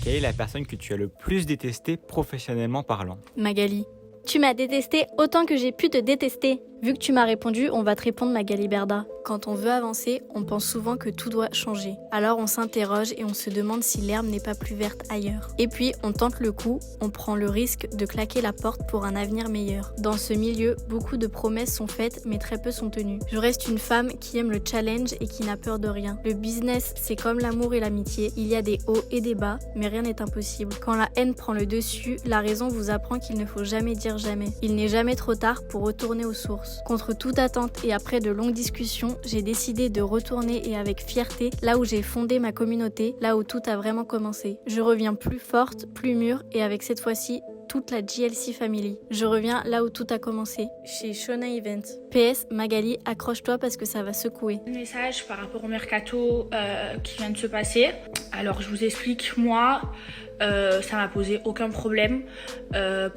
quelle est la personne que tu as le plus détestée professionnellement parlant? Magali. Tu m'as détesté autant que j'ai pu te détester. Vu que tu m'as répondu, on va te répondre Magali Berda. Quand on veut avancer, on pense souvent que tout doit changer. Alors on s'interroge et on se demande si l'herbe n'est pas plus verte ailleurs. Et puis on tente le coup, on prend le risque de claquer la porte pour un avenir meilleur. Dans ce milieu, beaucoup de promesses sont faites mais très peu sont tenues. Je reste une femme qui aime le challenge et qui n'a peur de rien. Le business, c'est comme l'amour et l'amitié. Il y a des hauts et des bas, mais rien n'est impossible. Quand la haine prend le dessus, la raison vous apprend qu'il ne faut jamais dire jamais. Il n'est jamais trop tard pour retourner aux sources. Contre toute attente et après de longues discussions, j'ai décidé de retourner et avec fierté là où j'ai fondé ma communauté, là où tout a vraiment commencé. Je reviens plus forte, plus mûre et avec cette fois-ci toute la GLC Family. Je reviens là où tout a commencé, chez Shona Event. PS, Magali, accroche-toi parce que ça va secouer. Un message par rapport au mercato qui vient de se passer. Alors je vous explique, moi, ça m'a posé aucun problème.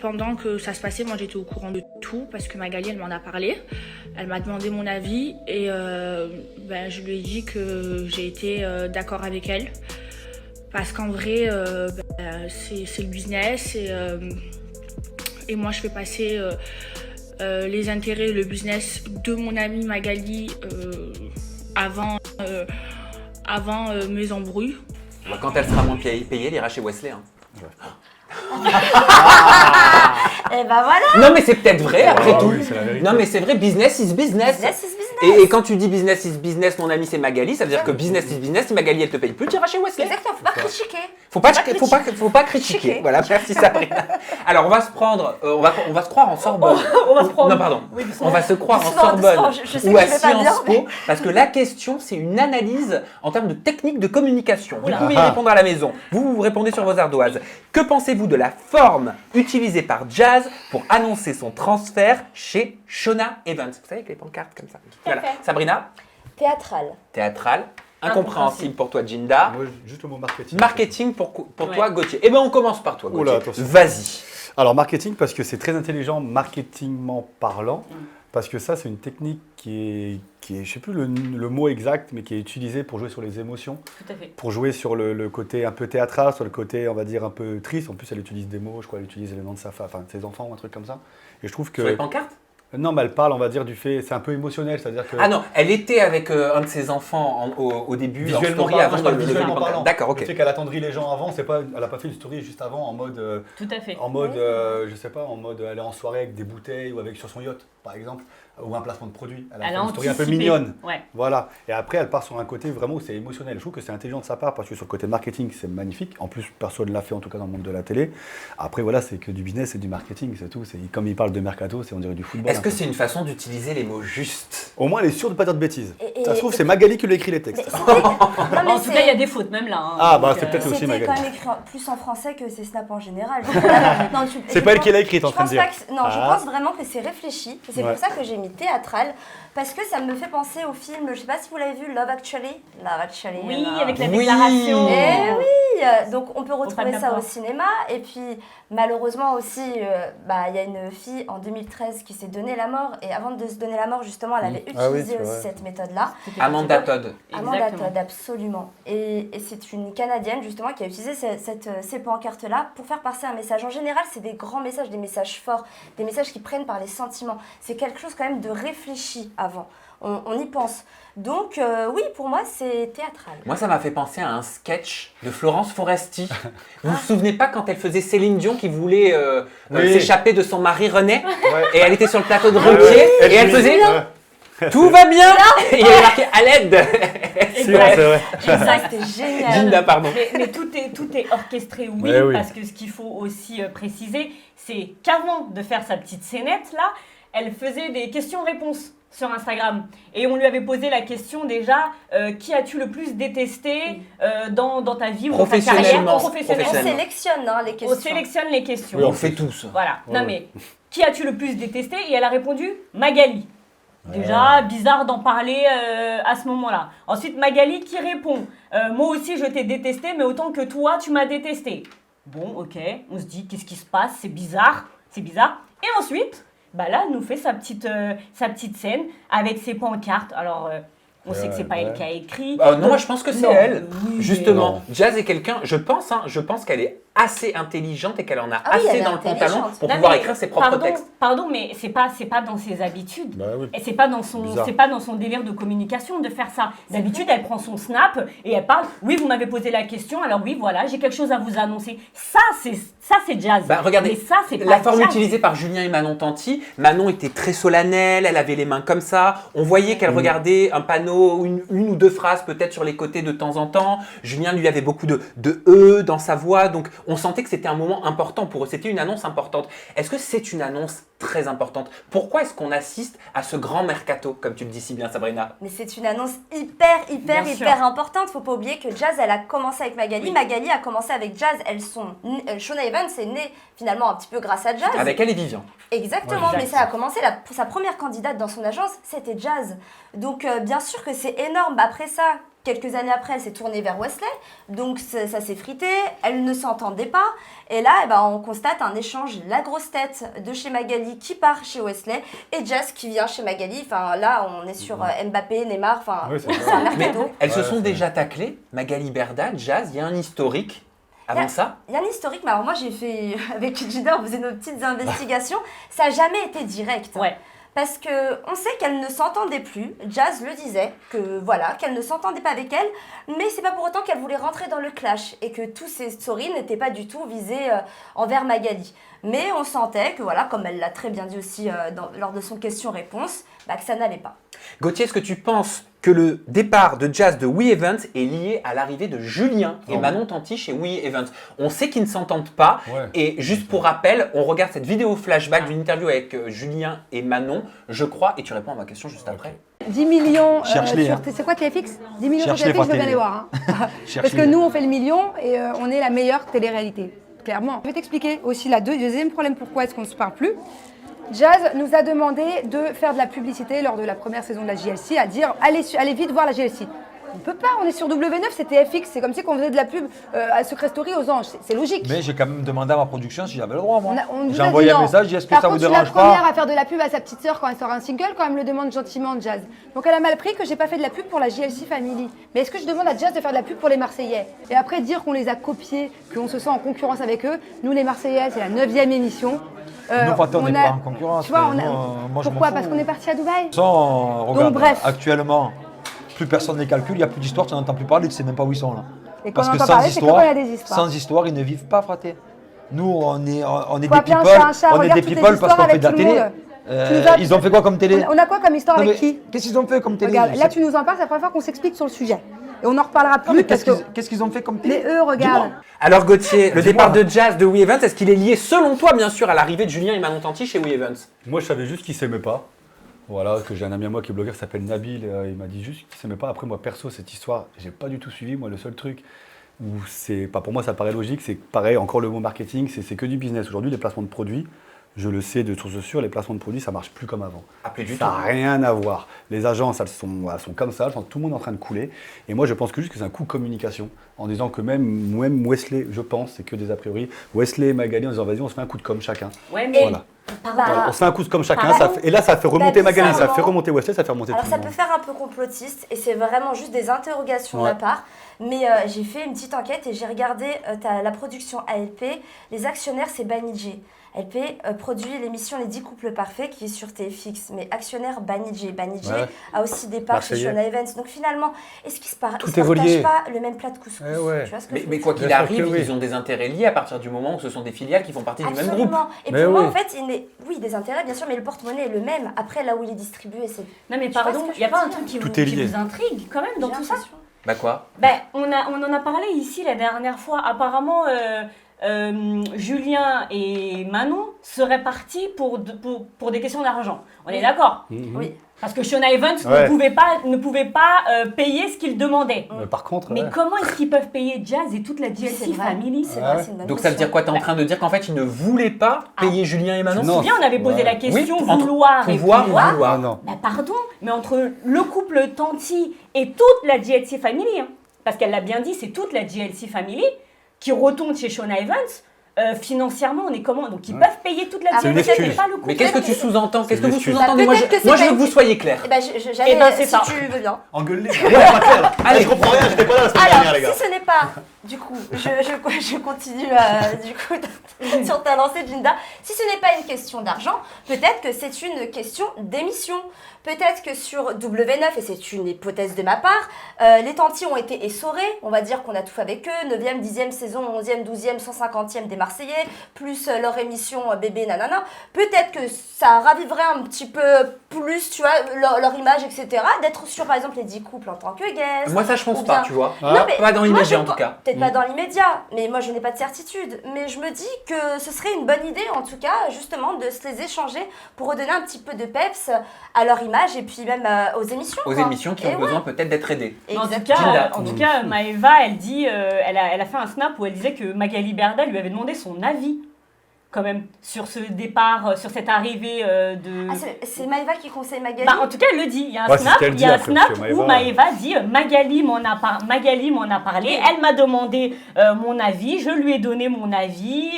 Pendant que ça se passait, moi j'étais au courant de tout parce que Magali elle m'en a parlé. Elle m'a demandé mon avis et je lui ai dit que j'ai été d'accord avec elle. Parce qu'en vrai, c'est le business et moi je fais passer les intérêts, le business de mon amie Magali avant mes embrouilles. Quand elle sera moins payée, elle ira chez Wesley. Hein. Et bah voilà. Non mais c'est peut-être vrai après tout. Oui, c'est la vérité. Non mais c'est vrai, business is business. Business is business. Et quand tu dis business is business, mon ami c'est Magali, ça veut dire que business is business, si Magali elle te paye plus, tu iras chez Wesley. Exactement, faut pas critiquer. Faut pas critiquer. Voilà, merci Sabrina. Alors on va se prendre, on va se croire en Sorbonne. On va se prendre. Non pardon, Oui, on va se croire en doucement, Sorbonne doucement, je sais ou que à je vais pas bien, Sciences Po, parce que la question c'est une analyse en termes de technique de communication. Vous Oula. pouvez y répondre à la maison. Vous répondez sur vos ardoises. Que pensez-vous de la forme utilisée par Jazz pour annoncer son transfert chez Shona Evans? Vous savez, avec les pancartes comme ça. Voilà. Sabrina, Théâtral. théâtral, incompréhensible pour toi, Jinda. Moi, juste le mot marketing. Marketing pour toi, Gauthier. Eh bien, on commence par toi, Gauthier. Oula, attention. Vas-y. Alors, marketing, parce que c'est très intelligent, marketingment parlant, parce que ça, c'est une technique qui est je sais plus le mot exact, mais qui est utilisée pour jouer sur les émotions, Tout à fait. pour jouer sur le côté un peu théâtral, sur le côté, on va dire, un peu triste. En plus, elle utilise des mots, je crois, elle utilise le nom de sa femme, enfin, de ses enfants ou un truc comme ça. Et je trouve que... Sur les pancartes? Non, mais elle parle, on va dire, du fait, c'est un peu émotionnel, c'est-à-dire que... Ah non, elle était avec un de ses enfants au début, en Visuellement story, parlant, avant je parle de lever les visuellement pancartes. parlant. D'accord, Je ok. sais qu'elle attendrit les gens avant, elle n'a pas fait une story juste avant en mode... Tout à fait. En mode, je sais pas, en mode elle est en soirée avec des bouteilles ou avec sur son yacht, par exemple, ou un placement de produit. Elle a fait une story un peu anticipé. mignonne. Ouais. Voilà. Et après, elle part sur un côté vraiment où c'est émotionnel. Je trouve que c'est intelligent de sa part parce que sur le côté marketing, c'est magnifique. En plus, personne ne l'a fait, en tout cas dans le monde de la télé. Après, voilà, c'est que du business et du marketing, c'est tout. Comme il parle de mercato, on dirait du football. Est-ce que c'est une façon d'utiliser les mots justes? Au moins, elle est sûre de ne pas dire de bêtises. Et- Ça se trouve, c'est Magali qui lui écrit les Mais textes. c'était- non, mais En tout cas, il y a des fautes même là. hein. Ah, bah, Donc, c'est peut-être aussi C'était Magali. quand même écrit plus en français que c'est Snap en général. Non, C'est pas elle qui l'a écrit, t'es en Je train de pense dire. pas que- non, je Ah. pense vraiment que c'est réfléchi. C'est Ouais. pour ça que j'ai mis théâtral. Parce que ça me fait penser au film, je sais pas si vous l'avez vu, Love Actually. Love Actually. Oui, là. avec la Oui. déclaration. Eh oui, donc on peut Au pas retrouver de ça au rapport. cinéma. Et puis malheureusement aussi, il y a une fille en 2013 qui s'est donné la mort. Et avant de se donner la mort, justement, elle avait Ah oui, utilisé c'est aussi vrai. cette méthode-là. Amanda Todd. Amanda Exactement. Todd, absolument. Et c'est une Canadienne justement qui a utilisé ces pancartes-là pour faire passer un message. En général, c'est des grands messages, des messages forts, des messages qui prennent par les sentiments. C'est quelque chose quand même de réfléchi avant. On y pense. Donc oui, pour moi, c'est théâtral. Moi, ça m'a fait penser à un sketch de Florence Foresti. Vous vous souvenez pas quand elle faisait Céline Dion qui voulait Oui. s'échapper de son mari René? Ouais. Et elle était sur le plateau de Ouais, Ruquier et elle fait- faisait Ouais. tout va bien. Et il y avait marqué à l'aide. C'est vrai, c'est vrai. Ça, c'était génial. Jinda, pardon. Mais tout est orchestré, oui, Ouais, oui. parce que ce qu'il faut aussi préciser, c'est qu'avant de faire sa petite scénette, là, elle faisait des questions-réponses sur Instagram. Et on lui avait posé la question déjà, qui as-tu le plus détesté dans ta vie ou dans ta carrière Professionnellement. On Professionnellement. sélectionne les On questions. sélectionne les questions. Oui, on fait tous. Voilà. Ouais, Non ouais. mais, qui as-tu le plus détesté? Et elle a répondu Magali. Déjà, bizarre d'en parler à ce moment-là. Ensuite, Magali qui répond moi aussi, je t'ai détesté, mais autant que toi, tu m'as détesté. Bon, ok, on se dit, qu'est-ce qui se passe? C'est bizarre, c'est bizarre. Et ensuite, bah là, elle nous fait sa petite scène avec ses pancartes. Alors, On sait que c'est pas elle qui a écrit. Non, moi je pense que c'est Non. elle. Oui, Justement, non. Jazz est quelqu'un, je pense qu'elle est assez intelligente et qu'elle en a Ah oui, elle assez est dans le pantalon intelligente. pour Non, pouvoir mais écrire ses propres textes. Pardon, mais c'est pas dans ses habitudes. Bah oui. Et c'est pas dans son Bizarre. délire de communication de faire ça. D'habitude, elle prend son snap et elle parle. Oui, vous m'avez posé la question. Alors oui, voilà, j'ai quelque chose à vous annoncer. Ça c'est Jazz. Bah, regardez, mais ça c'est pas la forme Jazz. utilisée par Julien et Manon Tanti, Manon était très solennelle, elle avait les mains comme ça, on voyait qu'elle regardait un panneau, une ou deux phrases peut-être sur les côtés de temps en temps, Julien lui avait beaucoup de E dans sa voix, donc on sentait que c'était un moment important pour eux, c'était une annonce importante. Est-ce que c'est une annonce très importante? Pourquoi est-ce qu'on assiste à ce grand mercato, comme tu le dis si bien Sabrina? Mais c'est une annonce hyper Bien sûr. importante. Faut pas oublier que Jazz, elle a commencé avec Magali. Oui. Magali a commencé avec Jazz. Shona Evans est née finalement un petit peu grâce à Jazz. Avec elle et Vivian. Exactement, Ouais, mais exact. ça a commencé, sa première candidate dans son agence, c'était Jazz. Donc bien sûr que c'est énorme. Après ça, quelques années après, elle s'est tournée vers Wesley. Donc ça s'est frité, elles ne s'entendaient pas. Et là, on constate un échange, la grosse tête de chez Magali qui part chez Wesley et Jazz qui vient chez Magali. Enfin là, on est sur Mbappé, Neymar, enfin Ouais, c'est c'est un Mais mercato. elles se Ouais, sont c'est déjà taclées, Magali Berda, Jazz, il y a un historique avant ça. Il y a un historique, mais alors moi j'ai fait, avec Gina, on faisait nos petites investigations, ça n'a jamais été direct. Ouais. Parce que on sait qu'elle ne s'entendait plus, Jazz le disait, que voilà, qu'elle ne s'entendait pas avec elle, mais c'est pas pour autant qu'elle voulait rentrer dans le clash et que tous ces stories n'étaient pas du tout visés envers Magali. Mais on sentait que voilà, comme elle l'a très bien dit aussi lors de son question-réponse, que ça n'allait pas. Gauthier, est-ce que tu penses que le départ de Jazz de We Evans est lié à l'arrivée de Julien et Non. Manon Tanti chez We Evans? On sait qu'ils ne s'entendent pas. Ouais. Et juste pour rappel, on regarde cette vidéo flashback d'une interview avec Julien et Manon, je crois, et tu réponds à ma question juste après. 10 millions Cherche-les, sur hein. c'est quoi TFX? 10 millions sur Cherche-les TFX, je veux par bien télé. les voir. hein. Parce Cherche-les. que nous, on fait le million et on est la meilleure télé-réalité, clairement. Je vais t'expliquer aussi le deuxième problème, pourquoi est-ce qu'on ne se parle plus. Jazz nous a demandé de faire de la publicité lors de la première saison de la JLC, à dire allez vite voir la JLC. On ne peut pas, on est sur W9, c'est TFX, c'est comme si on faisait de la pub à Secret Story aux anges, c'est logique. Mais j'ai quand même demandé à ma production si j'avais le droit, moi. On vous J'ai a envoyé dit un non. message, j'ai dit est-ce que Par ça vous contre, je suis la dérange première pas? à faire de la pub à sa petite sœur quand elle sort un single, quand elle me le demande gentiment, Jazz. Donc elle a mal pris que j'ai pas fait de la pub pour la JLC Family. Mais est-ce que je demande à Jazz de faire de la pub pour les Marseillais? Et après dire qu'on les a copiés, qu'on se sent en concurrence avec eux, nous les Marseillais, c'est la 9e émission. Nous, Fatou, on n'est pas en concurrence. Tu vois, mais on a- moi, moi, je Pourquoi? m'en Parce fous. qu'on est parti à Dubaï. Regarde, bref. actuellement, plus personne ne les calcule, il n'y a plus d'histoire, tu n'en entends plus parler, tu ne sais même pas où ils sont là. Et quand Parce on que entend sans parler, c'est que quand il y a des histoires. sans histoire, ils ne vivent pas, fraté. Nous, on est Faut des appeler un people, chat un chat, on est regarde des toutes les people parce histoires qu'on fait avec de la tout le télé. monde. Tu nous as- Ils ont fait quoi comme télé? On a quoi comme histoire Non, avec mais qui? Qu'est-ce qu'ils ont fait comme télé? Regarde, là tu nous en parles, c'est la première fois qu'on s'explique sur le sujet. Et on en reparlera Non, plus mais parce que... qu'est-ce qu'ils ont fait comme télé? Mais eux, regarde. Alors Gauthier, le Dis-moi. départ de Jazz de We Evans, est-ce qu'il est lié selon toi bien sûr à l'arrivée de Julien et Manon Tanti chez We Evans? Moi, je savais juste qu'ils s'aimaient pas. Voilà, que j'ai un ami à moi qui est blogueur qui s'appelle Nabil. Il m'a dit juste qu'ils s'aimaient pas. Après, moi, perso, cette histoire, j'ai pas du tout suivi. Moi, le seul truc où c'est pas pour moi, ça paraît logique, c'est que pareil, encore le mot marketing, c'est que du business. Aujourd'hui, les placements de produits, je le sais de source sûre, les placements de produits, ça marche plus comme avant. Ah, plus du Ça tout. n'a rien à voir. Les agences, elles sont comme ça, elles sont tout le monde en train de couler. Et moi, je pense que juste que c'est un coup de communication, en disant que même Wesley, je pense, c'est que des a priori, Wesley et Magali en disant vas-y, on se fait un coup de com chacun. Ouais, mais Voilà. Bah, Voilà, on se fait un coup de com chacun, Pardon. et là ça fait remonter Magali, ça bizarrement. fait remonter Wesley, ça fait remonter Alors tout ça le peut monde. faire un peu complotiste et c'est vraiment juste des interrogations de Ouais. ma part. Mais j'ai fait une petite enquête et j'ai regardé la production ALP. Les actionnaires, c'est Banijé. ALP produit l'émission Les 10 couples parfaits qui est sur TFX. Mais actionnaire Banijé. Banijé Ouais. a aussi des parts chez Marseillais. Shona Evans. Donc finalement, est-ce qu'ils se Tout ils se est relié. partagent pas le même plat de couscous? Eh ouais. Tu vois ce que Mais, je veux mais dire? quoi qu'il Bien sûr arrive, que oui. ils ont des intérêts liés à partir du moment où ce sont des filiales qui font partie du même groupe. Absolument. Et Mais pour moi, oui. en fait, oui, des intérêts, bien sûr, mais le porte-monnaie est le même. Après, là où il est distribué, c'est... non mais Tu vois pardon, ce que je il n'y a veux pas un dire? truc qui Tout est lié. vous intrigue quand même dans J'ai tout ça? l'impression. Bah quoi? On en a parlé ici la dernière fois. Apparemment, Julien et Manon seraient partis pour des questions d'argent. On est d'accord? Oui. Parce que Shona Evans Ouais. ne pouvait pas payer ce qu'il demandait. Mais par contre, Mais ouais. comment est-ce qu'ils peuvent payer Jazz et toute la C'est JLC vrai. Family? C'est Ah vrai, ouais. c'est une bonne Donc ça veut dire quoi? T'es en train de dire qu'en fait ils ne voulaient pas payer Julien et Manon? Non. Bien, on avait posé Ouais. la question Oui, entre vouloir et pouvoir ou pouvoir. vouloir. Ah non. Bah pardon, mais entre le couple Tanti et toute la JLC Family, hein, parce qu'elle l'a bien dit, c'est toute la JLC Family qui retombe chez Shona Evans. financièrement, on est comment? Donc ils peuvent payer toute la C'est une télé, excuse. pas le coup. Mais qu'est-ce que tu sous-entends? Qu'est-ce que vous excuse. sous-entendez? Bah, Moi, peut-être que moi, c'est je pas veux que vous une- soyez clairs. Eh ben, j'allais, Eh ben, c'est si ça. tu veux bien. Engueule-les. Ouais, pas clair, là. Allez. Je comprends rien, j'étais pas là la semaine dernière, les Alors, gars. si ce n'est pas, du coup, je continue du coup sur ta lancée, Jinda. Si ce n'est pas une question d'argent, peut-être que c'est une question d'émission. Peut-être que sur W9, et c'est une hypothèse de ma part, les tantis ont été essorés. On va dire qu'on a tout fait avec eux. 9e, 10e saison, 11e, 12e, 150e des Marseillais, plus leur émission Bébé Nanana. Peut-être que ça raviverait un petit peu plus, tu vois, leur image, etc. D'être sur, par exemple, les 10 couples en tant que guest. Moi, ça, je pense Ou pas, bien- tu vois. Non, mais Pas dans moi, l'immédiat, je en tout cas. Peut-être pas dans l'immédiat, mais moi je n'ai pas de certitude. Mais je me dis que ce serait une bonne idée, en tout cas, justement, de se les échanger pour redonner un petit peu de peps à leur image et puis même aux émissions. Aux quoi. émissions qui Et ont besoin peut-être d'être aidées. En tout Exactement. cas, Maëva, elle dit, elle a fait un snap où elle disait que Magali Berda lui avait demandé son avis, quand même, sur ce départ, sur cette arrivée de. Ah, c'est Maëva qui conseille Magali. Bah, en tout cas, elle le dit. Il y a un Ouais, c'est ce snap, qu'elle il y a un dit après, snap parce que où Maëva dit Magali m'en a parlé. Elle m'a demandé mon avis. Je lui ai donné mon avis.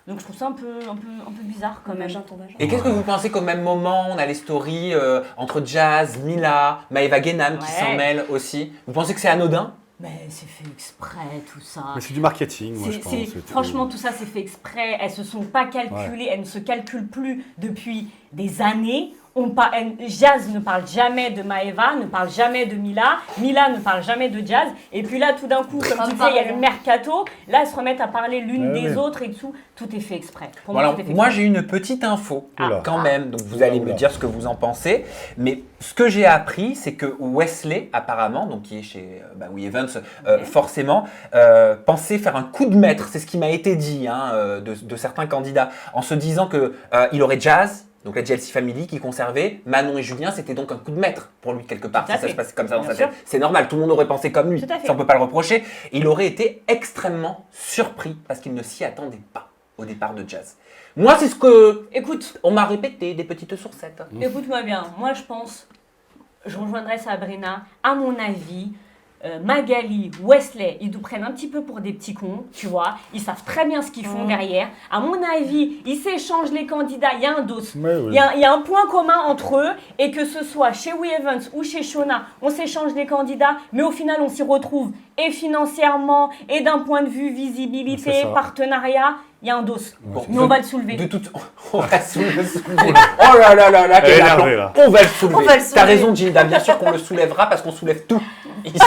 Donc je trouve ça un peu bizarre quand même. Vagin, ton vagin. Et qu'est-ce que vous pensez qu'au même moment, on a les stories entre Jazz, Mila, Maëva Guénam qui Ouais. s'en mêlent aussi? Vous pensez que c'est anodin? Mais c'est fait exprès tout ça. Mais c'est du marketing, moi, je pense. Franchement, tout ça c'est fait exprès. Elles se sont pas calculées, elles ne se calculent plus depuis des années. Jazz ne parle jamais de Maëva, ne parle jamais de Mila. Mila ne parle jamais de Jazz. Et puis là, tout d'un coup, comme tu disais, il y a le mercato. Là, elles se remettent à parler l'une des autres et tout. Tout est fait exprès. Pour Bon, alors, tout est fait moi, exprès. j'ai une petite info Oula. quand même, donc vous allez me dire ce que vous en pensez. Mais ce que j'ai appris, c'est que Wesley, apparemment, donc qui est chez We Events, forcément, pensait faire un coup de maître. C'est ce qui m'a été dit de certains candidats, en se disant qu'il aurait Jazz, donc la GLC Family, qui conservait Manon et Julien. C'était donc un coup de maître pour lui, quelque part. Tout à Si ça fait. se passait comme ça dans Bien sa sûr. tête. C'est normal, tout le monde aurait pensé comme lui. Tout à fait. Ça, on peut pas le reprocher. Et il aurait été extrêmement surpris parce qu'il ne s'y attendait pas au départ de Jazz. Moi, c'est ce que Écoute, on m'a répété, des petites sourcettes. écoute-moi bien. Moi, je rejoindrai Sabrina. À mon avis, Magali, Wesley, ils nous prennent un petit peu pour des petits cons, tu vois. Ils savent très bien ce qu'ils font derrière. À mon avis, ils s'échangent les candidats. Il y a un dos. Mais oui. Il y a un point commun entre eux. Et que ce soit chez We Events ou chez Shona, on s'échange les candidats. Mais au final, on s'y retrouve. Et financièrement, et d'un point de vue visibilité, C'est ça. partenariat, il y a un dos. Bon, Mais on va le soulever. De toute... On va le soulever. Oh là là là là, Elle est quel énervée, aplomb. là. On va le soulever. On va le soulever. T'as raison, Gilda. Bien sûr qu'on le soulèvera parce qu'on soulève tout ici.